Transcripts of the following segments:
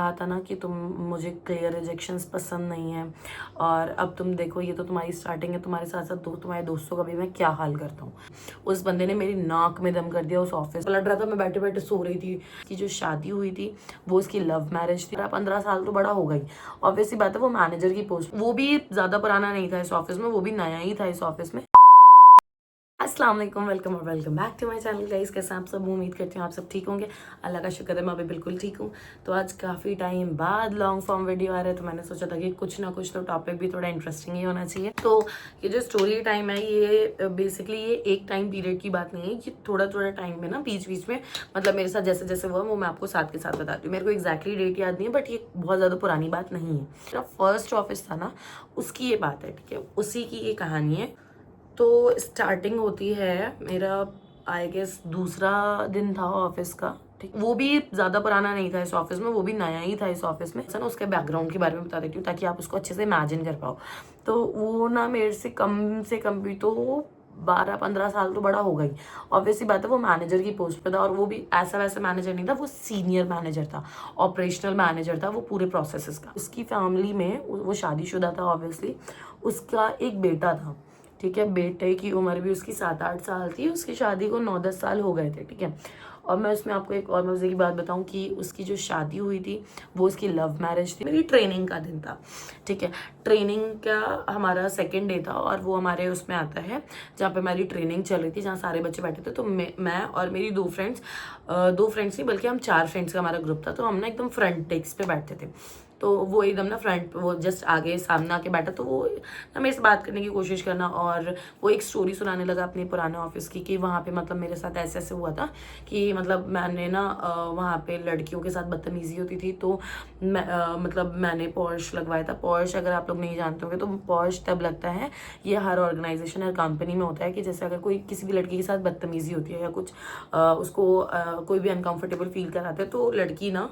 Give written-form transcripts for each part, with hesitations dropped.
कहा था ना कि तुम मुझे क्लियर रिजेक्शंस पसंद नहीं है, और अब तुम देखो ये तो तुम्हारी स्टार्टिंग है, तुम्हारे साथ साथ तुम्हारे दोस्तों का भी मैं क्या हाल करता हूँ। उस बंदे ने मेरी नाक में दम कर दिया। उस ऑफिस पलट रहा था, मैं बैठे बैठे सो रही थी कि जो शादी हुई थी वो उसकी लव मैरिज थी। 15 साल तो बड़ा हो गई, ऑब्वियसली बात है। वो मैनेजर की पोस्ट, वो भी ज्यादा पुराना नहीं था इस ऑफिस में, वो भी नया ही था इस ऑफिस में। अस्सलाम वालेकुम, वेलकम और welcome back to my channel guys. कैसे आप सब? उम्मीद करती हूँ आप सब ठीक होंगे। अल्लाह का शुक्र है मैं भी बिल्कुल ठीक हूँ। तो आज काफ़ी टाइम बाद लॉन्ग फॉर्म वीडियो आ रहा है, तो मैंने सोचा था कि कुछ ना कुछ तो टॉपिक भी थोड़ा इंटरेस्टिंग ही होना चाहिए। तो ये जो स्टोरी टाइम है ये बेसिकली ये एक टाइम पीरियड की बात नहीं है, कि थोड़ा थोड़ा टाइम में ना बीच बीच में मतलब मेरे साथ जैसे जैसे हुआ वो मैं आपको साथ के साथ बताती हूँ। मेरे को एग्जैक्टली डेट याद नहीं है, बट ये बहुत ज़्यादा पुरानी बात नहीं है। मेरा फर्स्ट ऑफिस था ना, उसकी ये बात है, ठीक है, उसी की ये कहानी है। तो स्टार्टिंग होती है मेरा, आई गेस दूसरा दिन था ऑफिस का, ठीक। वो भी ज्यादा पुराना नहीं था इस ऑफिस में, वो भी नया ही था इस ऑफिस में। ना उसके बैकग्राउंड के बारे में बता देती हूँ ताकि आप उसको अच्छे से इमेजिन कर पाओ। तो वो ना मेरे से कम भी तो 12-15 साल तो बड़ा हो गई। ऑब्वियसली बात है, वो मैनेजर की पोस्ट पे था, और वो भी ऐसा वैसा मैनेजर नहीं था, वो सीनियर मैनेजर था, ऑपरेशनल मैनेजर था वो पूरे प्रोसेसेस का। उसकी फैमिली में वो शादीशुदा था ऑब्वियसली। उसका एक बेटा था, ठीक है। बेटे की उम्र भी उसकी 7-8 साल थी, उसकी शादी को 9-10 साल हो गए थे, ठीक है। और मैं उसमें आपको एक और मजे की बात बताऊं कि उसकी जो शादी हुई थी वो उसकी लव मैरिज थी। मेरी ट्रेनिंग का दिन था, ठीक है। ट्रेनिंग का हमारा सेकेंड डे था, और वो हमारे उसमें आता है जहाँ पे हमारी ट्रेनिंग चल रही थी, जहाँ सारे बच्चे बैठे थे। तो मैं और मेरी दो फ्रेंड्स नहीं बल्कि हम 4 फ्रेंड्स का हमारा ग्रुप था। तो हम ना एकदम फ्रंट डेस्क पे बैठते थे। तो वो एकदम ना फ्रंट, वो जस्ट आगे सामने आके बैठा, तो वो ना मेरे से बात करने की कोशिश करना, और वो एक स्टोरी सुनाने लगा अपने पुराने ऑफिस की, कि वहाँ पे मतलब मेरे साथ ऐसे ऐसे हुआ था कि मतलब मैंने ना वहाँ पे लड़कियों के साथ बदतमीजी होती थी। तो मतलब मैंने पॉर्श लगवाया था। पॉर्श अगर आप लोग नहीं जानते होंगे तो पॉर्श तब लगता है, ये हर ऑर्गेनाइजेशन हर कंपनी में होता है, कि जैसे अगर कोई किसी भी लड़की के साथ बदतमीजी होती है या कुछ उसको कोई भी अनकंफर्टेबल फील कराते हैं, तो लड़की ना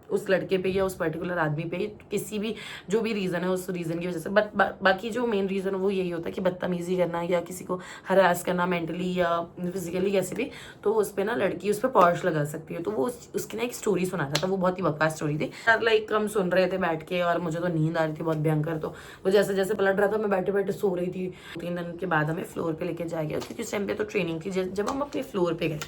उस लड़के पे या उस पर्टिकुलर आदमी पे किसी भी जो भी रीज़न है उस रीज़न की वजह से, बट बाकी जो मेन रीज़न है वो यही होता है कि बदतमीजी करना या किसी को हरास करना मेंटली या फिजिकली कैसे भी, तो उस पर ना लड़की उस पर पॉर्श लगा सकती है। तो वो उसकी ना एक स्टोरी सुनाता था, वो बहुत ही बकवास स्टोरी थी। लाइक हम सुन रहे थे बैठ के, और मुझे तो नींद आ रही थी बहुत भयंकर। तो वो जैसे जैसे पलट रहा था, मैं बैठे बैठे सो रही थी। 3 दिन के बाद हमें फ्लोर पे लेके जाया गया, क्योंकि उस टाइम पे तो ट्रेनिंग थी। जब हम अपने फ्लोर पे गए,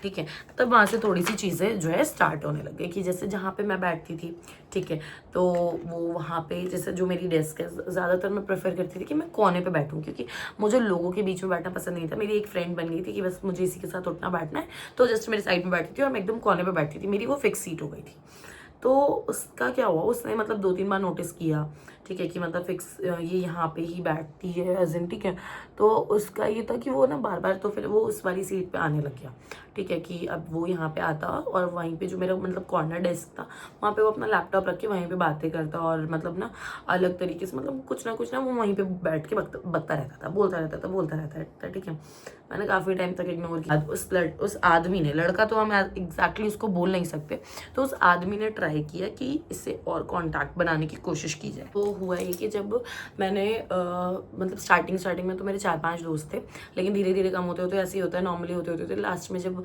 ठीक है, तब वहाँ से थोड़ी सी चीज़ें जो है स्टार्ट होने लग गई, कि जैसे जहाँ पे मैं बैठती थी, ठीक है, तो वो वहाँ पे जैसे जो मेरी डेस्क है, ज़्यादातर मैं प्रेफर करती थी कि मैं कोने पे बैठूँ, क्योंकि मुझे लोगों के बीच में बैठना पसंद नहीं था। मेरी एक फ्रेंड बन गई थी कि बस मुझे इसी के साथ उठना बैठना है, तो जस्ट मेरे साइड में बैठती थी और मैं एकदम कोने पे बैठती थी। मेरी वो फिक्स सीट हो गई थी। तो उसका क्या हुआ, उसने मतलब 2-3 बार नोटिस किया, ठीक है, कि मतलब फिक्स ये यहाँ पे ही बैठती है एज इन, ठीक है। तो उसका ये था कि वो ना बार बार, तो फिर वो उस वाली सीट पे आने लग गया, ठीक है, कि अब वो यहाँ पे आता और वहीं पे जो मेरा मतलब कॉर्नर डेस्क था वहाँ पे वो अपना लैपटॉप रख के वहीं पे बातें करता, और मतलब ना अलग तरीके से मतलब कुछ ना वो वहीं पे बैठ के बकता रहता था, बोलता रहता था, ठीक है। मैंने काफ़ी टाइम तक इग्नोर किया। उस आदमी ने, लड़का तो हम एग्जैक्टली उसको बोल नहीं सकते, तो उस आदमी ने ट्राई किया कि इससे और कॉन्टैक्ट बनाने की कोशिश की जाए। तो हुआ ये कि जब मैंने मतलब स्टार्टिंग में तो मेरे 4-5 दोस्त थे, लेकिन धीरे धीरे कम होते होते ऐसे ही होता है, नॉर्मली होते लास्ट में जब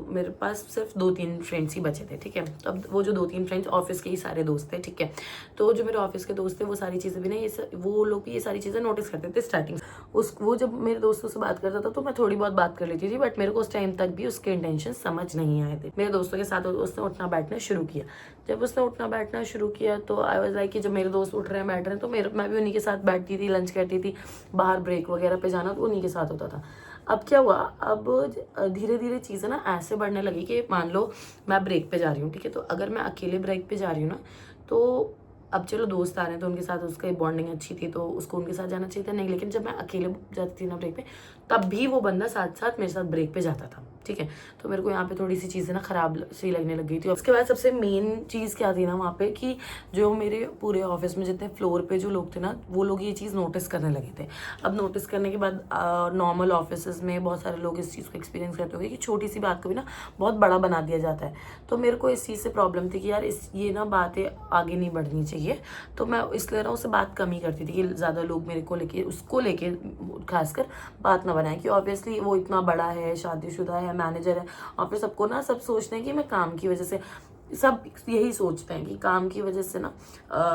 मेरे पास सिर्फ 2-3 फ्रेंड्स ही बचे थे, ठीक है। तो अब वो जो 2-3 फ्रेंड्स ऑफिस के ही सारे दोस्त थे, ठीक है। तो जो मेरे ऑफिस के दोस्त थे वो सारी चीज़ें भी ना वो लोग भी ये सारी चीज़ें नोटिस करते थे स्टार्टिंग। वो जब मेरे दोस्तों से बात करता था तो मैं थोड़ी बहुत बात कर लेती थी, बट मेरे को उस टाइम तक भी उसके इंटेंशन समझ नहीं आए थे। मेरे दोस्तों के साथ उसने उठना बैठना शुरू किया। जब उसने उठना बैठना शुरू किया तो आई वाज लाइक कि जब मेरे दोस्त उठ रहे हैं बैठ रहे हैं तो मैं भी उन्हीं के साथ बैठती थी, लंच करती थी, बाहर ब्रेक वगैरह पे जाना तो उन्हीं के साथ होता था। अब क्या हुआ, अब धीरे धीरे चीज़ें ना ऐसे बढ़ने लगी कि मान लो मैं ब्रेक पे जा रही हूँ, ठीक है, तो अगर मैं अकेले ब्रेक पे जा रही हूँ ना, तो अब चलो दोस्त आ रहे हैं तो उनके साथ उसकी बॉन्डिंग अच्छी थी तो उसको उनके साथ जाना चाहिए था, नहीं, लेकिन जब मैं अकेले जाती थी ना ब्रेक पे, तब भी वो बंदा साथ साथ मेरे साथ ब्रेक पे जाता था, ठीक है। तो मेरे को यहाँ पे थोड़ी सी चीज़ें ना खराब सी लगने लग गई थी। उसके बाद सबसे मेन चीज़ क्या थी ना वहाँ पे, कि जो मेरे पूरे ऑफिस में जितने फ्लोर पे जो लोग थे ना, वो लोग ये चीज़ नोटिस करने लगे थे। अब नोटिस करने के बाद नॉर्मल ऑफिस में बहुत सारे लोग इस चीज़ को एक्सपीरियंस करते होंगे कि छोटी सी बात को भी ना बहुत बड़ा बना दिया जाता है। तो मेरे को इस चीज़ से प्रॉब्लम थी कि यार ये ना बातें आगे नहीं बढ़नी चाहिए, तो मैं इसलिए ना उससे बात कम ही करती थी कि ज़्यादा लोग मेरे को लेके उसको लेके खासकर बात ना बनाए, कि ऑब्वियसली वो इतना बड़ा है, शादीशुदा है, मैनेजर है, और फिर सबको ना सब सोचते हैं कि मैं काम की वजह से सब यही सोचते हैं कि काम की वजह से ना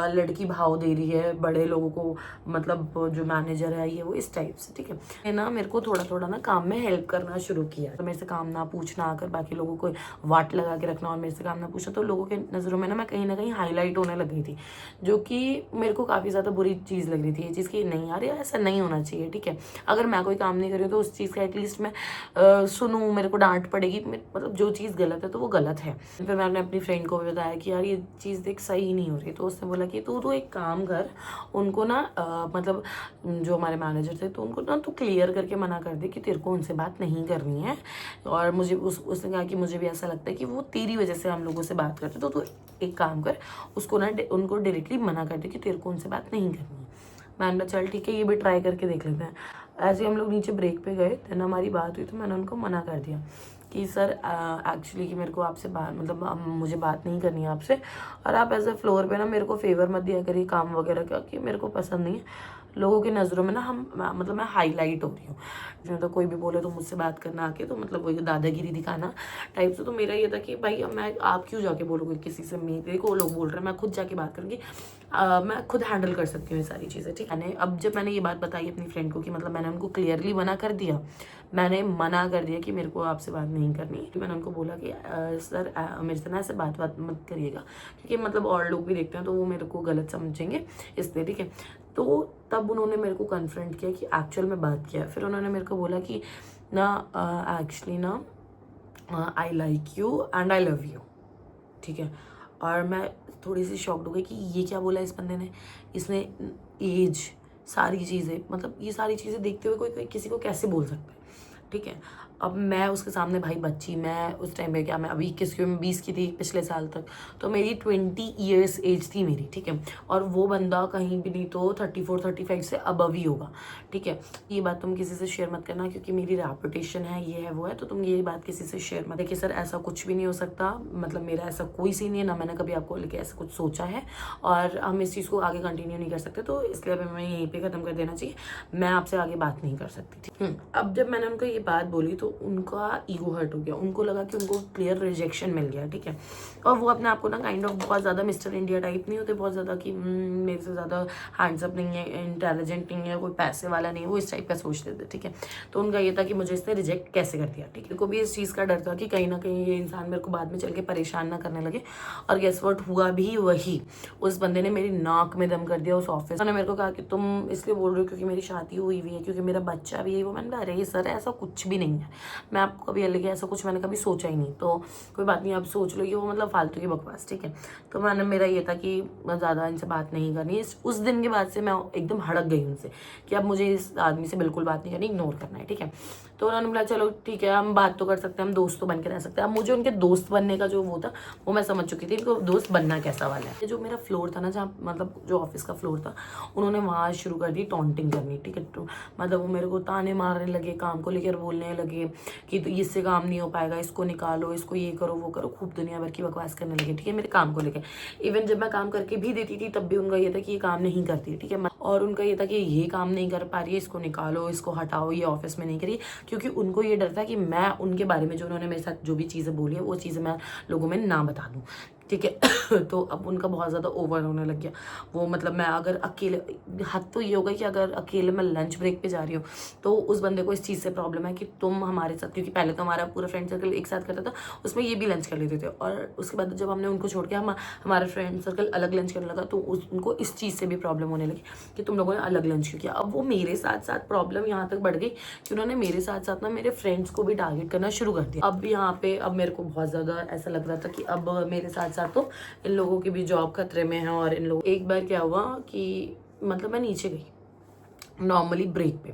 लड़की भाव दे रही है बड़े लोगों को, मतलब जो मैनेजर है ये वो, इस टाइप से। ठीक है, मैं ना मेरे को थोड़ा थोड़ा ना काम में हेल्प करना शुरू किया। तो मेरे से काम ना पूछना, आकर बाकी लोगों को वाट लगा के रखना और मेरे से काम ना पूछना, तो लोगों के नज़रों में ना मैं कहीं ना कहीं हाईलाइट होने लग गई थी, जो कि मेरे को काफ़ी ज़्यादा बुरी चीज़ लग रही थी ये चीज़ कि नहीं यार, ये ऐसा नहीं होना चाहिए। ठीक है, अगर मैं कोई काम नहीं कर रही हूँ तो उस चीज़ का एटलीस्ट मैं सुनूँ, मेरे को डांट पड़ेगी, मतलब जो चीज़ गलत है तो वो गलत है। फिर मैंने अपनी फ्रेंड को भी बताया कि यार ये चीज़ देख सही नहीं हो रही, तो उसने बोला कि तू तो एक काम कर, उनको ना मतलब जो हमारे मैनेजर थे तो उनको ना तू क्लियर करके मना कर दे कि तेरे को उनसे बात नहीं करनी है। और मुझे उसने कहा कि मुझे भी ऐसा लगता है कि वो तेरी वजह से हम लोगों से बात करते, तो तू एक काम कर, उसको ना उनको डायरेक्टली मना कर दे कि तेरे को उनसे बात नहीं करनी है। मैंने कहा चल ठीक है, ये भी ट्राई करके देख लेते हैं। ऐसे ही हम लोग नीचे ब्रेक पे गए, देन हमारी बात हुई तो मैंने उनको मना कर दिया कि सर एक्चुअली कि मेरे को आपसे बात, मतलब मुझे बात नहीं करनी है आपसे, और आप एज ए फ्लोर पे ना मेरे को फेवर मत दिया करिए काम वगैरह का, कि मेरे को पसंद नहीं है। लोगों की नज़रों में ना मतलब मैं हाईलाइट हो रही हूँ, तो कोई भी बोले तो मुझसे बात करना आके, तो मतलब वही दादागिरी दिखाना टाइप से। तो मेरा ये था कि भाई अब मैं, आप क्यों जाके बोलोगे किसी से, मेरे को लोग बोल रहे हैं, मैं खुद जाके बात करूँगी, मैं खुद हैंडल कर सकती हूँ ये सारी चीज़ें। ठीक है, अब जब मैंने ये बात बताई अपनी फ्रेंड को कि मतलब मैंने उनको क्लियरली मना कर दिया, मैंने मना कर दिया कि मेरे को आपसे बात नहीं करनी। तो मैंने उनको बोला कि सर मेरे से ना ऐसे बात मत करिएगा, क्योंकि मतलब और लोग भी देखते हैं तो वो मेरे को गलत समझेंगे, इसलिए। ठीक है, तो तब उन्होंने मेरे को कन्फ्रंट किया कि एक्चुअल में बात किया है। फिर उन्होंने मेरे को बोला कि ना एक्चुअली ना I like you and I love you. ठीक है, और मैं थोड़ी सी शॉक्ड हो गई कि ये क्या बोला इस बंदे ने। इसने एज, सारी चीज़ें, मतलब ये सारी चीज़ें देखते हुए कोई किसी को कैसे बोल सकता है। ठीक है, अब मैं उसके सामने भाई बच्ची, मैं उस टाइम पे क्या, मैं अभी 21 की, मैं 20 की थी पिछले साल तक, तो मेरी 20 ईयर्स एज थी मेरी। ठीक है, और वो बंदा कहीं भी नहीं तो 34-35 से अबव ही होगा। ठीक है, ये बात तुम किसी से शेयर मत करना, क्योंकि मेरी रेपुटेशन है, ये है वो है, तो तुम ये बात किसी से शेयर मत। देखिए सर, ऐसा कुछ भी नहीं हो सकता, मतलब मेरा ऐसा कोई सीन नहीं है, ना मैंने कभी आपको लेके ऐसा कुछ सोचा है, और हम इस चीज़ को आगे कंटिन्यू नहीं कर सकते, तो इसलिए अभी मैं यहीं पे ख़त्म कर देना चाहिए, मैं आपसे आगे बात नहीं कर सकती थी। अब जब मैंने उनको ये बात बोली तो उनका ईगो हर्ट हो गया, उनको लगा कि उनको क्लियर रिजेक्शन मिल गया। ठीक है, और वो अपने आप को ना काइंड ऑफ बहुत ज़्यादा मिस्टर इंडिया टाइप नहीं होते, बहुत ज़्यादा कि मेरे से ज़्यादा हैंडसम नहीं है, इंटेलिजेंट नहीं है, कोई पैसे वाला नहीं है, वो इस टाइप का सोचते थे। ठीक है, तो उनका ये था कि मुझे इसने रिजेक्ट कैसे कर दिया। ठीक है, उनको भी इस चीज़ का डर था कि कहीं ना कहीं ये इंसान मेरे को बाद में चल के परेशान ना करने लगे, और गेस व्हाट हुआ भी वही। उस बंदे ने मेरी नाक में दम कर दिया उस ऑफिस। उन्होंने मेरे को कहा कि तुम इसलिए बोल रहे हो क्योंकि मेरी शादी हुई है, क्योंकि मेरा बच्चा भी है, वो। मैंने कहा अरे सर ऐसा कुछ भी नहीं है, मैं आपको कभी अलग ऐसा कुछ मैंने कभी सोचा ही नहीं, तो कोई बात नहीं, आप सोच लो, ये वो मतलब फालतू की बकवास। ठीक है, तो मैंने, मेरा ये था कि मैं ज़्यादा इनसे बात नहीं करनी। उस दिन के बाद से मैं एकदम हड़क गई उनसे कि अब मुझे इस आदमी से बिल्कुल बात नहीं करनी, इग्नोर करना है। ठीक है, तो उन्होंने बोला चलो ठीक है, हम बात तो कर सकते हैं, हम दोस्त तो बन के रह सकते हैं। अब मुझे उनके दोस्त बनने का जो वो था, वो मैं समझ चुकी थी कि दोस्त बनना कैसा वाला है। जो मेरा फ्लोर था ना, जहाँ मतलब जो ऑफिस का फ्लोर था, उन्होंने वहाँ शुरू कर दी टॉन्टिंग करनी। ठीक है, तो मतलब वो मेरे को ताने मारने लगे, काम को लेकर बोलने लगे कि तो इससे काम नहीं हो पाएगा, इसको निकालो, इसको ये करो वो करो, खूब दुनिया भर की बकवास करने लगे। ठीक है, मेरे काम को लेकर। इवन जब मैं काम करके भी देती थी तब भी उनका ये था कि ये काम नहीं करती। ठीक है, और उनका ये था कि ये काम नहीं कर पा रही है, इसको निकालो, इसको हटाओ, ये ऑफिस में नहीं करिए, क्योंकि उनको ये डर था कि मैं उनके बारे में जो उन्होंने मेरे साथ जो भी चीज़ें बोली है वो चीज़ें मैं लोगों में ना बता दूँ। ठीक है, तो अब उनका बहुत ज़्यादा ओवर होने लग गया। वो मतलब मैं अगर अकेले, हद तो ये हो गई कि अगर अकेले मैं लंच ब्रेक पे जा रही हूँ तो उस बंदे को इस चीज़ से प्रॉब्लम है कि तुम हमारे साथ, क्योंकि पहले तो हमारा पूरा फ्रेंड सर्कल एक साथ करता था, उसमें ये भी लंच कर लेते थे, और उसके बाद जब हमने उनको छोड़ के हमारा फ्रेंड सर्कल अलग लंच करने लगा तो उनको इस चीज़ से भी प्रॉब्लम होने लगी कि तुम लोगों ने अलग लंच क्यों किया। अब वो मेरे साथ साथ प्रॉब्लम यहाँ तक बढ़ गई कि उन्होंने मेरे साथ साथ ना मेरे फ्रेंड्स को भी टारगेट करना शुरू कर दिया। अब यहाँ पे अब मेरे को बहुत ज़्यादा ऐसा लग रहा था कि अब मेरे साथ साथ तो इन लोगों की भी जॉब खतरे में है। और इन लोग, एक बार क्या हुआ कि मतलब मैं नीचे गई नॉर्मली ब्रेक पे।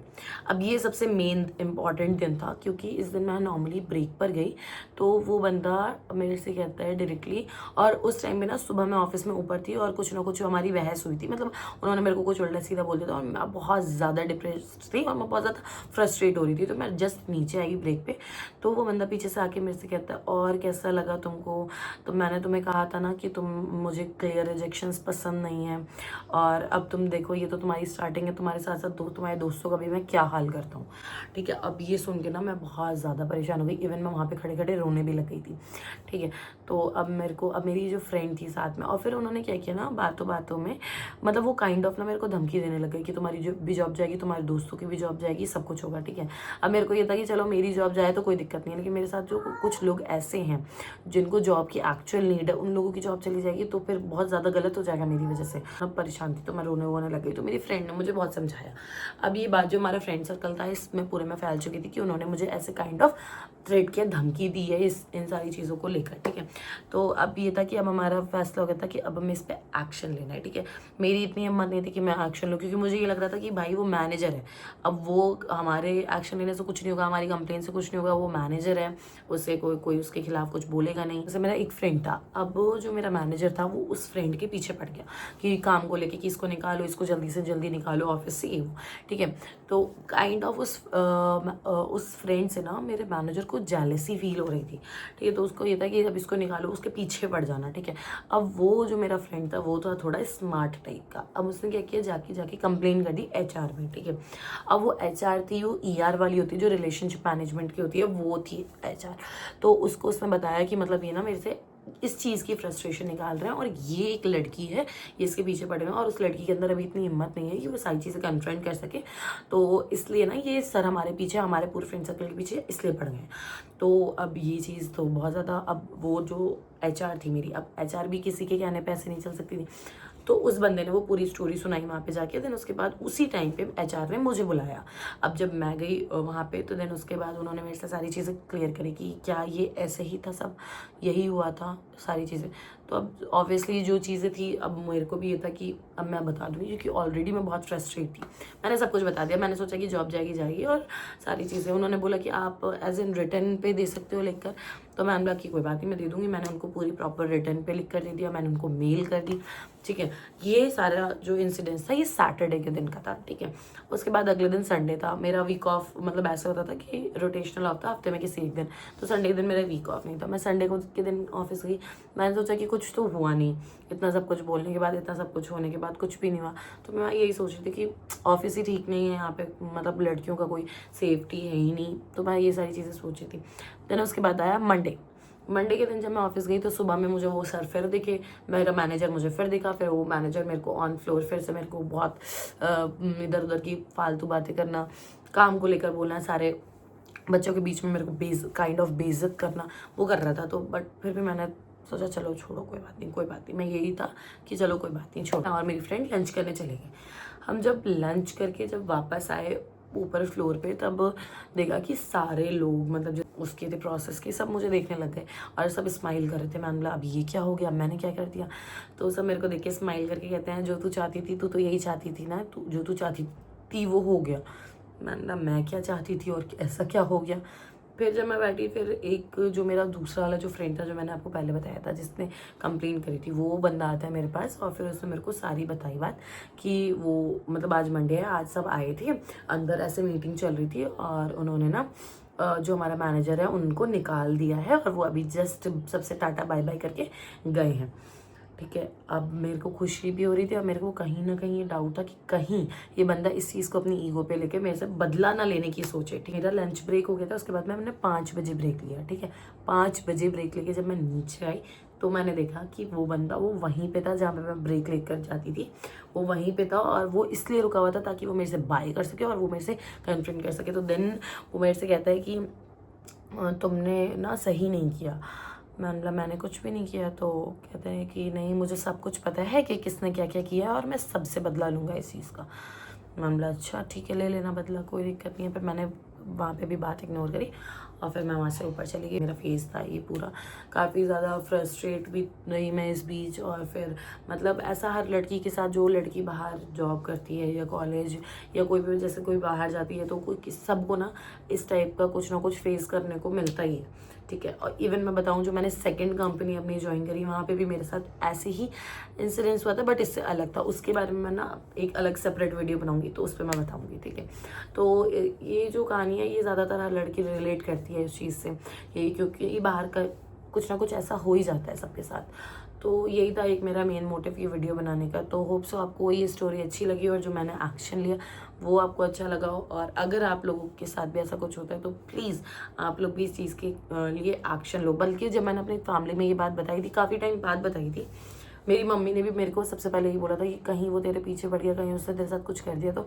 अब ये सबसे मेन इम्पॉर्टेंट दिन था, क्योंकि इस दिन मैं नॉर्मली ब्रेक पर गई तो वो बंदा मेरे से कहता है डायरेक्टली, और उस टाइम में ना सुबह मैं ऑफिस में ऊपर थी और कुछ ना कुछ हमारी बहस हुई थी, मतलब उन्होंने मेरे को कुछ उल्टा सीधा बोल दिया था और मैं बहुत ज़्यादा डिप्रेस्ड थी और मैं बहुत ज़्यादा फ्रस्ट्रेट हो रही थी। तो मैं जस्ट नीचे आई ब्रेक पे, तो वो बंदा पीछे से आके मेरे से कहता है और कैसा लगा तुमको, तो मैंने तुम्हें कहा था ना कि तुम, मुझे क्लियर रिजेक्शंस पसंद नहीं है, और अब तुम देखो ये तो तुम्हारी स्टार्टिंग है, तुम्हारे साथ साथ तुम्हारे दोस्तों का भी मैं क्या हाल करता हूँ, ठीक है। अब ये सुन के ना मैं बहुत ज़्यादा परेशान हो गई, इवन मैं वहाँ पे खड़े खड़े रोने भी लग गई थी, ठीक है। तो अब मेरी जो फ्रेंड थी साथ में, और फिर उन्होंने क्या किया ना, बातों बातों में मतलब वो काइंड ऑफ ना मेरे को धमकी देने लग गई कि तुम्हारी जो भी जॉब जाएगी, तुम्हारे दोस्तों की भी जॉब जाएगी, सब कुछ होगा, ठीक है। अब मेरे को ये था कि चलो मेरी जॉब जाए तो कोई दिक्कत नहीं है, लेकिन मेरे साथ जो कुछ लोग ऐसे हैं जिनको जॉब की एक्चुअल नीड है, उन लोगों की जॉब चली जाएगी तो फिर बहुत ज़्यादा गलत हो जाएगा मेरी वजह से। अब परेशान थी तो मैं रोने वोने लग गई। तो मेरी फ्रेंड ने मुझे बहुत समझाया। अब ये बात जो हमारा फ्रेंड सर्कल था इसमें पूरे में फैल चुकी थी कि उन्होंने मुझे ऐसे काइंड ऑफ थ्रेट किया, धमकी दी है इन सारी चीज़ों को लेकर, ठीक है। तो अब ये था कि अब हमारा फैसला हो गया था कि अब हमें इस पर एक्शन लेना है, ठीक है। मेरी इतनी हिम्मत नहीं थी कि मैं एक्शन लूँ, क्योंकि मुझे ये लग रहा था कि भाई वो मैनेजर है, अब वो हमारे एक्शन लेने से कुछ नहीं होगा, हमारी कंप्लेन से कुछ नहीं होगा, वो मैनेजर है, उससे कोई उसके खिलाफ कुछ बोलेगा नहीं। जैसे मेरा एक फ्रेंड था, अब जो मेरा मैनेजर था वो उस फ्रेंड के पीछे पड़ गया कि काम को लेके कि इसको निकालो, इसको जल्दी से जल्दी निकालो ऑफिस से, वो, ठीक है। तो काइंड ऑफ उस फ्रेंड से ना मेरे मैनेजर को जेलसी फील हो रही थी, ठीक है। तो उसको ये था कि जब इसको निकालो उसके पीछे पड़ जाना, ठीक है। अब वो जो मेरा फ्रेंड था वो था थोड़ा स्मार्ट टाइप का। अब उसने क्या किया, जाके कंप्लेन कर दी HR में, ठीक है। अब वो HR थी, वो ER वाली होती है जो रिलेशनशिप मैनेजमेंट की होती है, वो थी HR। तो उसको उसने बताया कि मतलब ये ना मेरे से इस चीज़ की फ्रस्ट्रेशन निकाल रहे हैं, और ये एक लड़की है, ये इसके पीछे पड़े हुए हैं, और उस लड़की के अंदर अभी इतनी हिम्मत नहीं है कि वो सारी चीज़ें कन्फ्रंट कर सके, तो इसलिए ना ये सर हमारे पीछे, हमारे पूरे फ्रेंड सर्कल के पीछे इसलिए पड़ गए। तो अब ये चीज़ तो बहुत ज़्यादा, अब वो जो HR थी मेरी, अब HR भी किसी के कहने पे ऐसे नहीं चल सकती थी। तो उस बंदे ने वो पूरी स्टोरी सुनाई वहाँ पे जाके। देन उसके बाद उसी टाइम पे HR ने मुझे बुलाया। अब जब मैं गई वहाँ पे, तो देन उसके बाद उन्होंने मेरे से सारी चीज़ें क्लियर करी कि क्या ये ऐसे ही था, सब यही हुआ था, सारी चीज़ें। तो अब ऑब्वियसली जो चीज़ें थी, अब मेरे को भी ये था कि अब मैं बता दूँगी, क्योंकि ऑलरेडी मैं बहुत फ्रस्ट्रेट थी। मैंने सब कुछ बता दिया, मैंने सोचा कि जॉब जाएगी और सारी चीज़ें। उन्होंने बोला कि आप एज इन रिटर्न पे दे सकते हो लिख कर, तो मैंने बोला कि कोई बात नहीं, मैं दे दूँगी। मैंने उनको पूरी प्रॉपर रिटर्न पे लिख कर दे दिया, मैंने उनको मेल कर दी, ठीक है। ये सारा जो इंसिडेंस था ये सैटरडे के दिन का था, ठीक है। उसके बाद अगले दिन संडे था, मेरा वीक ऑफ, मतलब ऐसा होता था कि रोटेशनल ऑफ था हफ्ते में किसी एक दिन, तो संडे के दिन मेरा वीक ऑफ नहीं था। मैं संडे के दिन ऑफिस गई। मैंने सोचा कि कुछ तो हुआ नहीं, इतना सब कुछ बोलने के बाद, इतना सब कुछ होने के बाद कुछ भी नहीं हुआ। तो मैं यही सोच रही थी कि ऑफिस ही ठीक नहीं है यहाँ पे, मतलब लड़कियों का कोई सेफ्टी है ही नहीं, तो मैं ये सारी चीज़ें सोची थी। देन उसके बाद आया मंडे के दिन जब मैं ऑफिस गई तो सुबह में मुझे वो सर फिर दिखे, मेरा मैनेजर मुझे फिर दिखा। फिर वो मैनेजर मेरे को ऑन फ्लोर फिर से मेरे को बहुत इधर उधर की फालतू बातें करना, काम को लेकर बोलना, सारे बच्चों के बीच में मेरे को काइंड ऑफ बेइज्जत करना, वो कर रहा था। तो बट फिर भी मैंने सोचा चलो छोड़ो, कोई बात नहीं। मैं यही था कि चलो कोई बात नहीं, छोड़ो। और मेरी फ्रेंड लंच करने चले गए। हम जब लंच करके जब वापस आए ऊपर फ्लोर पे, तब देखा कि सारे लोग, मतलब जो उसके थे प्रोसेस के, सब मुझे देखने लग गए और सब स्माइल कर रहे थे। मैंने बोला अब ये क्या हो गया, मैंने क्या कर दिया? तो सब मेरे को देख के स्माइल करके कहते हैं जो तू चाहती थी, तू तो यही चाहती थी ना, तू जो तू चाहती थी वो हो गया। मैंने बोला मैं क्या चाहती थी और ऐसा क्या हो गया? फिर जब मैं बैठी, फिर एक जो मेरा दूसरा वाला जो फ्रेंड था, जो मैंने आपको पहले बताया था जिसने कंप्लेन करी थी, वो बंदा आता है मेरे पास, और फिर उसने मेरे को सारी बताई बात कि वो मतलब आज मंडे है, आज सब आए थे अंदर, ऐसे मीटिंग चल रही थी, और उन्होंने ना जो हमारा मैनेजर है उनको निकाल दिया है, और वो अभी जस्ट सबसे टाटा बाय बाय करके गए हैं, ठीक है। अब मेरे को खुशी भी हो रही थी, और मेरे को कहीं ना कहीं ये डाउट था कि कहीं ये बंदा इस चीज़ को अपनी ईगो पे लेके मेरे से बदला ना लेने की सोचे, ठीक है। मेरा लंच ब्रेक हो गया था, उसके बाद मैंने 5 बजे ब्रेक लिया, ठीक है। 5 बजे ब्रेक लेके जब मैं नीचे आई तो मैंने देखा कि वो बंदा वो वहीं पे था जहाँ पे मैं ब्रेक लेकर जाती थी, वो वहीं पे था, और वो इसलिए रुका हुआ था ताकि वो मेरे से बाय कर सके और वो मेरे से कन्फ्रंट कर सके। तो देन वो मेरे से कहता है कि तुमने ना सही नहीं किया। मैंने कुछ भी नहीं किया। तो कहते हैं कि नहीं, मुझे सब कुछ पता है कि किसने क्या क्या किया है, और मैं सबसे बदला लूँगा इस चीज़ का। मैंने बोला अच्छा ठीक है, ले लेना बदला, कोई दिक्कत नहीं है। फिर मैंने वहाँ पे भी बात इग्नोर करी, और फिर मैं वहाँ से ऊपर चली गई। मेरा फेस था ये पूरा, काफ़ी ज़्यादा फ्रस्ट्रेट भी रही मैं इस बीच। और फिर मतलब ऐसा हर लड़की के साथ, जो लड़की बाहर जॉब करती है या कॉलेज या कोई भी, जैसे कोई बाहर जाती है, तो कोई सबको ना इस टाइप का कुछ ना कुछ फेस करने को मिलता ही है, ठीक है। और इवन मैं बताऊं, जो मैंने सेकंड कंपनी अपनी ज्वाइन करी, वहाँ पे भी मेरे साथ ऐसे ही इंसिडेंट्स हुआ था, बट इससे अलग था। उसके बारे में मैं ना एक अलग सेपरेट वीडियो बनाऊंगी, तो उस पर मैं बताऊंगी, ठीक है। तो ये जो कहानी है, ये ज़्यादातर हर लड़की रिलेट करती है इस चीज़ से, ये क्योंकि बाहर का कुछ ना कुछ ऐसा हो ही जाता है सबके साथ। तो यही था एक मेरा मेन मोटिव ये वीडियो बनाने का। तो होप सो आपको ये स्टोरी अच्छी लगी और जो मैंने एक्शन लिया वो आपको अच्छा लगा हो। और अगर आप लोगों के साथ भी ऐसा कुछ होता है तो प्लीज़ आप लोग भी इस चीज़ के लिए एक्शन लो। बल्कि जब मैंने अपनी फैमिली में ये बात बताई थी, काफ़ी टाइम बाद बताई थी, मेरी मम्मी ने भी मेरे को सबसे पहले ही बोला था कि कहीं वो तेरे पीछे पड़ गया, कहीं उसने तेरे साथ कुछ कर दिया तो।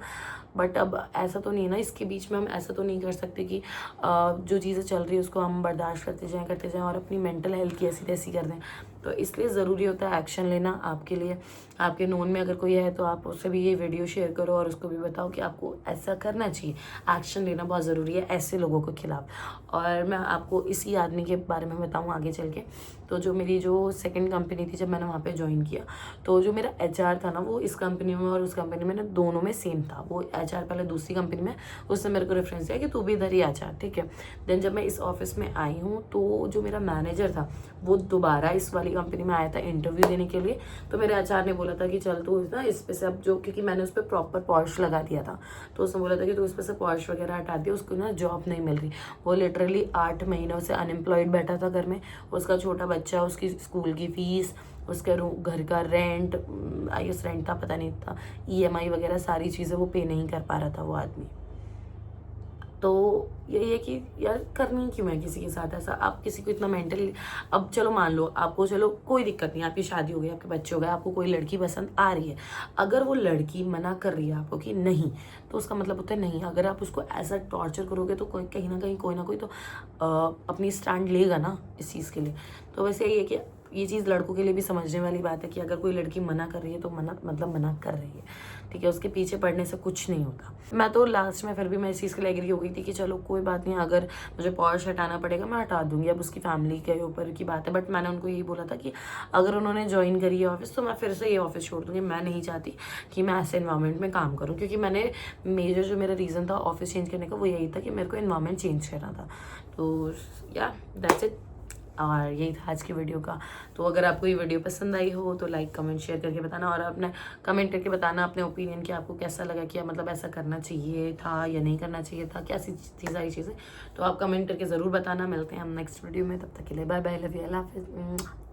बट अब ऐसा तो नहीं है ना, इसके बीच में हम ऐसा तो नहीं कर सकते कि जो चीज़ें चल रही है उसको हम बर्दाश्त करते जाएं और अपनी मेंटल हेल्थ की ऐसी तैसी कर दें। तो इसलिए ज़रूरी होता है एक्शन लेना आपके लिए। आपके नोन में अगर कोई है तो आप उससे भी ये वीडियो शेयर करो और उसको भी बताओ कि आपको ऐसा करना चाहिए। एक्शन लेना बहुत ज़रूरी है ऐसे लोगों के खिलाफ। और मैं आपको इसी आदमी के बारे में बताऊँ आगे चल के। तो जो मेरी जो सेकंड कंपनी थी, जब मैंने वहाँ पे ज्वाइन किया तो जो मेरा एचआर था ना, वो इस कंपनी में और उस कंपनी में ना दोनों में सेम था। वो एचआर पहले दूसरी कंपनी में, उसने मेरे को रेफरेंस दिया कि तू भी इधर ही आ जा, ठीक है। देन जब मैं इस ऑफिस में आई हूँ तो जो मेरा मैनेजर था वो दोबारा इस वाली कंपनी में आया था इंटरव्यू देने के लिए। तो मेरे एचआर ने बोला था कि चल तू ना इस पे से अब जो, क्योंकि मैंने उस पर प्रॉपर पॉलिश लगा दिया था, तो उसने बोला था कि तू इस पे से पॉलिश वगैरह हटा दिया, उसको ना जॉब नहीं मिल रही। वो लिटरली 8 महीनों से अनएम्प्लॉयड बैठा था घर में। उसका छोटा बच्चा, उसकी स्कूल की फीस, उसके घर का रेंट, आई गेस रेंट था, पता नहीं था, ईएमआई वगैरह सारी चीज़ें वो पे नहीं कर पा रहा था वो आदमी। तो यही है कि यार करनी क्यों है किसी के साथ ऐसा। आप किसी को इतना मेंटली, अब चलो मान लो आपको, चलो कोई दिक्कत नहीं, आपकी शादी हो गई, आपके बच्चे हो गए, आपको कोई लड़की पसंद आ रही है, अगर वो लड़की मना कर रही है आपको कि नहीं, तो उसका मतलब होता है नहीं। अगर आप उसको ऐसा टॉर्चर करोगे तो कोई कहीं ना कहीं कोई ना कोई तो अपनी स्टैंड लेगा ना इस चीज़ के लिए। तो वैसे यही है कि ये चीज़ लड़कों के लिए भी समझने वाली बात है कि अगर कोई लड़की मना कर रही है तो मना मतलब मना कर रही है, ठीक है। उसके पीछे पड़ने से कुछ नहीं होता। मैं तो लास्ट में फिर भी मैं इस चीज़ के लिए एग्री हो गई थी कि चलो कोई बात नहीं, अगर मुझे पॉलिश हटाना पड़ेगा मैं हटा दूंगी, अब उसकी फैमिली के ऊपर की बात है। बट मैंने उनको यही बोला था कि अगर उन्होंने ज्वाइन करी है ऑफिस तो मैं फिर से ये ऑफिस छोड़ दूंगी। मैं नहीं चाहती कि मैं ऐसे इन्वायरमेंट में काम करूँ, क्योंकि मैंने मेजर जो मेरा रीज़न था ऑफिस चेंज करने का वो यही था कि मेरे को इन्वायरमेंट चेंज करना था। तो या दैट्स इट। और यही था आज की वीडियो का। तो अगर आपको ये वीडियो पसंद आई हो तो लाइक कमेंट शेयर करके बताना, और अपने कमेंट करके बताना अपने ओपिनियन कि आपको कैसा लगा, कि मतलब ऐसा करना चाहिए था या नहीं करना चाहिए था, कैसी थी सारी चीज़ें। तो आप कमेंट करके ज़रूर बताना। मिलते हैं हम नेक्स्ट वीडियो में, तब तक के लिए बाय बाय, लव यू, अल्लाह हाफिज़।